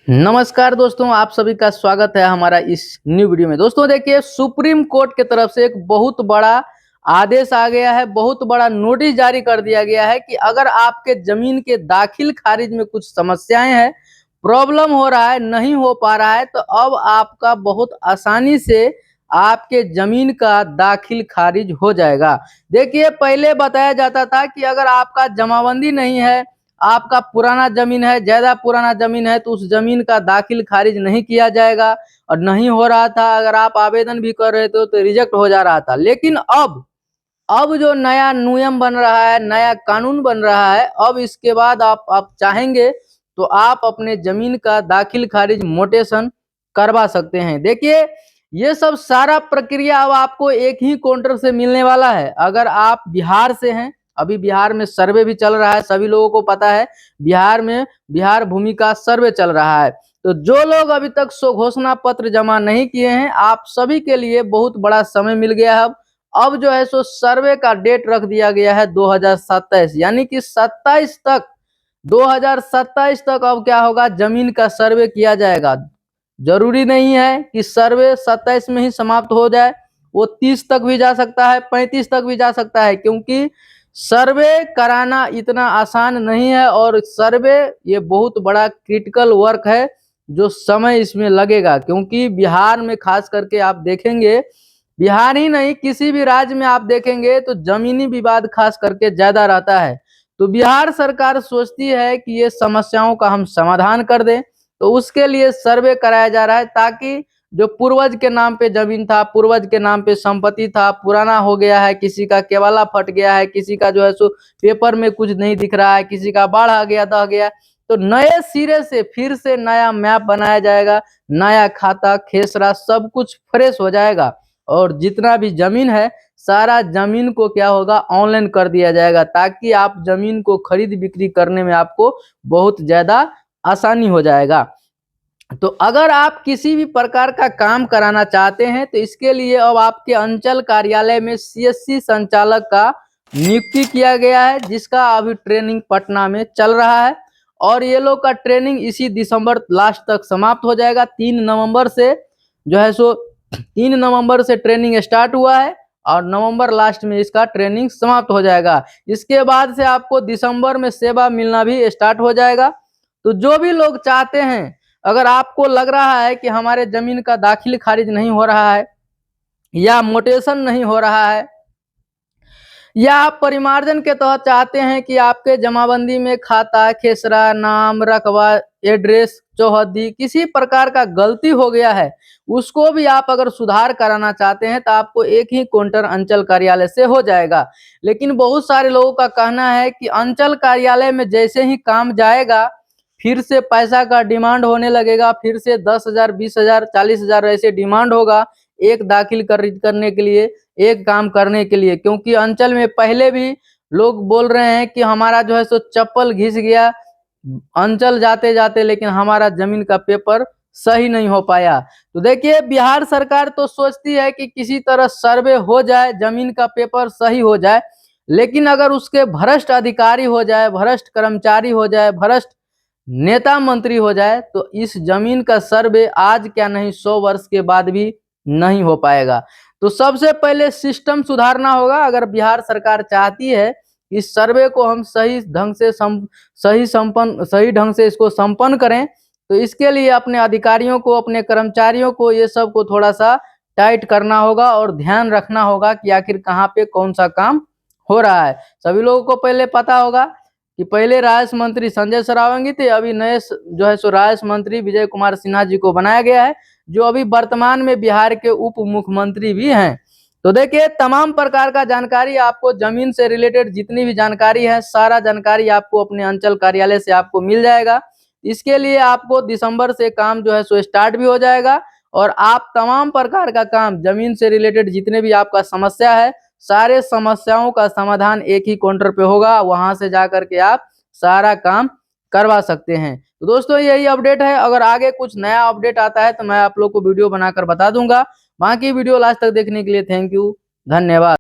नमस्कार दोस्तों, आप सभी का स्वागत है हमारा इस न्यू वीडियो में। दोस्तों देखिए, सुप्रीम कोर्ट की तरफ से एक बहुत बड़ा आदेश आ गया है, बहुत बड़ा नोटिस जारी कर दिया गया है कि अगर आपके जमीन के दाखिल खारिज में कुछ समस्याएं हैं, प्रॉब्लम हो रहा है, नहीं हो पा रहा है, तो अब आपका बहुत आसानी से आपके जमीन का दाखिल खारिज हो जाएगा। देखिए, पहले बताया जाता था कि अगर आपका जमाबंदी नहीं है, आपका पुराना जमीन है, ज्यादा पुराना जमीन है, तो उस जमीन का दाखिल खारिज नहीं किया जाएगा और नहीं हो रहा था। अगर आप आवेदन भी कर रहे थे तो रिजेक्ट हो जा रहा था। लेकिन अब जो नया नियम बन रहा है, नया कानून बन रहा है, अब इसके बाद आप चाहेंगे तो आप अपने जमीन का दाखिल खारिज मोटेशन करवा सकते हैं। देखिए, ये सब सारा प्रक्रिया अब आपको एक ही काउंटर से मिलने वाला है। अगर आप बिहार से हैं, अभी बिहार में सर्वे भी चल रहा है, सभी लोगों को पता है बिहार में बिहार भूमि का सर्वे चल रहा है। तो जो लोग अभी तक स्व घोषणा पत्र जमा नहीं किए हैं, आप सभी के लिए बहुत बड़ा समय मिल गया है। अब जो है सो सर्वे का डेट रख दिया गया है 2027, यानी कि 27 तक, 2027 तक अब क्या होगा, जमीन का सर्वे किया जाएगा। जरूरी नहीं है कि सर्वे 27 में ही समाप्त हो जाए, वो 30 तक भी जा सकता है, 35 तक भी जा सकता है, क्योंकि सर्वे कराना इतना आसान नहीं है और सर्वे ये बहुत बड़ा क्रिटिकल वर्क है जो समय इसमें लगेगा। क्योंकि बिहार में खास करके आप देखेंगे, बिहार ही नहीं किसी भी राज्य में आप देखेंगे तो जमीनी विवाद खास करके ज्यादा रहता है। तो बिहार सरकार सोचती है कि ये समस्याओं का हम समाधान कर दें, तो उसके लिए सर्वे कराया जा रहा है, ताकि जो पूर्वज के नाम पे जमीन था, पूर्वज के नाम पे संपत्ति था, पुराना हो गया है, किसी का केवाला फट गया है, किसी का जो है सो पेपर में कुछ नहीं दिख रहा है, किसी का बाढ़ आ गया, दह गया, तो नए सिरे से फिर से नया मैप बनाया जाएगा, नया खाता खेसरा सब कुछ फ्रेश हो जाएगा। और जितना भी जमीन है, सारा जमीन को क्या होगा, ऑनलाइन कर दिया जाएगा, ताकि आप जमीन को खरीद बिक्री करने में आपको बहुत ज्यादा आसानी हो जाएगा। तो अगर आप किसी भी प्रकार का काम कराना चाहते हैं, तो इसके लिए अब आपके अंचल कार्यालय में सीएससी संचालक का नियुक्ति किया गया है, जिसका अभी ट्रेनिंग पटना में चल रहा है। और ये लोग का ट्रेनिंग इसी दिसंबर लास्ट तक समाप्त हो जाएगा। 3 नवंबर से जो है सो 3 नवंबर से ट्रेनिंग स्टार्ट हुआ है और नवंबर लास्ट में इसका ट्रेनिंग समाप्त हो जाएगा। इसके बाद से आपको दिसंबर में सेवा मिलना भी स्टार्ट हो जाएगा। तो जो भी लोग चाहते हैं, अगर आपको लग रहा है कि हमारे जमीन का दाखिल खारिज नहीं हो रहा है, या मोटेशन नहीं हो रहा है, या आप परिमार्जन के तहत चाहते हैं कि आपके जमाबंदी में खाता खेसरा नाम रकबा एड्रेस चौहद्दी किसी प्रकार का गलती हो गया है, उसको भी आप अगर सुधार कराना चाहते हैं, तो आपको एक ही काउंटर अंचल कार्यालय से हो जाएगा। लेकिन बहुत सारे लोगों का कहना है कि अंचल कार्यालय में जैसे ही काम जाएगा, फिर से पैसा का डिमांड होने लगेगा, फिर से 10,000 20,000 40,000 ऐसे डिमांड होगा एक दाखिल करने के लिए, एक काम करने के लिए। क्योंकि अंचल में पहले भी लोग बोल रहे हैं कि हमारा जो है सो चप्पल घिस गया अंचल जाते जाते, लेकिन हमारा जमीन का पेपर सही नहीं हो पाया। तो देखिए, बिहार सरकार तो सोचती है कि किसी तरह सर्वे हो जाए, जमीन का पेपर सही हो जाए, लेकिन अगर उसके भ्रष्ट अधिकारी हो जाए, भ्रष्ट कर्मचारी हो जाए, भ्रष्ट नेता मंत्री हो जाए, तो इस जमीन का सर्वे आज क्या नहीं 100 वर्ष के बाद भी नहीं हो पाएगा। तो सबसे पहले सिस्टम सुधारना होगा। अगर बिहार सरकार चाहती है इस सर्वे को हम सही ढंग से इसको संपन्न करें, तो इसके लिए अपने अधिकारियों को, अपने कर्मचारियों को ये सब को थोड़ा सा टाइट करना होगा और ध्यान रखना होगा कि आखिर कहाँ पे कौन सा काम हो रहा है। सभी लोगों को पहले पता होगा कि पहले राजस्व मंत्री संजय सरावगी थे, अभी नए जो है सो राजस्व मंत्री विजय कुमार सिन्हा जी को बनाया गया है, जो अभी वर्तमान में बिहार के उप मुख्यमंत्री भी हैं। तो देखिए, तमाम प्रकार का जानकारी आपको, जमीन से रिलेटेड जितनी भी जानकारी है, सारा जानकारी आपको अपने अंचल कार्यालय से आपको मिल जाएगा। इसके लिए आपको दिसंबर से काम जो है सो स्टार्ट भी हो जाएगा, और आप तमाम प्रकार का काम जमीन से रिलेटेड जितने भी आपका समस्या है, सारे समस्याओं का समाधान एक ही काउंटर पे होगा। वहां से जाकर के आप सारा काम करवा सकते हैं। तो दोस्तों, यही अपडेट है। अगर आगे कुछ नया अपडेट आता है तो मैं आप लोग को वीडियो बनाकर बता दूंगा। बाकी वीडियो लास्ट तक देखने के लिए थैंक यू, धन्यवाद।